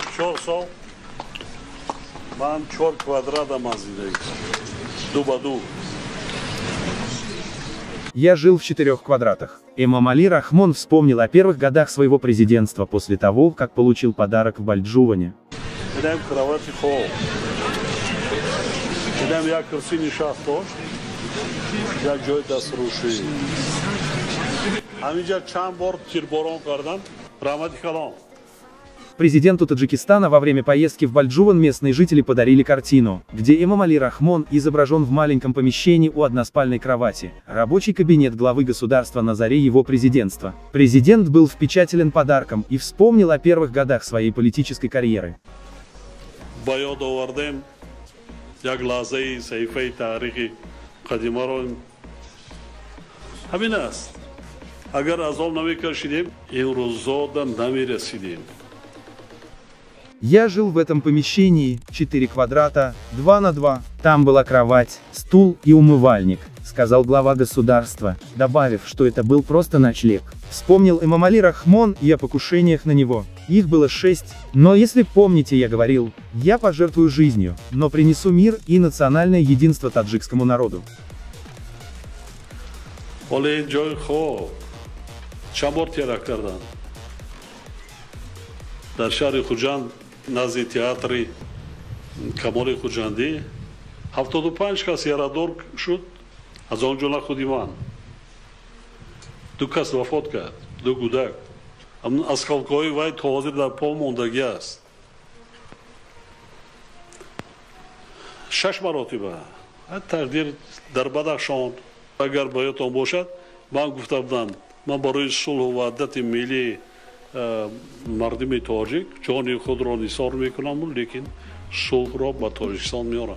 4 сол ман 4 квадрата мазида. Дуба-ду. Я жил в 4 квадратах. Эмомали Рахмон вспомнил о первых годах своего президентства после того, как получил подарок в Бальджуване. Президенту Таджикистана во время поездки в Бальджуван местные жители подарили картину, где Эмомали Рахмон изображен в маленьком помещении у односпальной кровати, рабочий кабинет главы государства на заре его президентства. Президент был впечатлен подарком и вспомнил о первых годах своей политической карьеры. Я жил в этом помещении, 4 квадрата, 2 на 2, там была кровать, стул и умывальник, сказал глава государства, добавив, что это был просто ночлег. Вспомнил Эмомали Рахмон и о покушениях на него. Их было 6, но если помните, я говорил, я пожертвую жизнью, но принесу мир и национальное единство таджикскому народу. نزدی تئاتر کمال خوجندی 75 کس یارادور شد از آن جمله خودی من 2 کس وفات کرد 2 کودک از خلقای وی تا حاضر در پا ماندگی است 6 مراتبه تقدیر در بدخشان اگر باید باشد من گفته بودم من برای صلح و وحدت ملی مردم تاجیک جان خود را نثار میکنم لیکن صلح را به تاجیکستان میارم.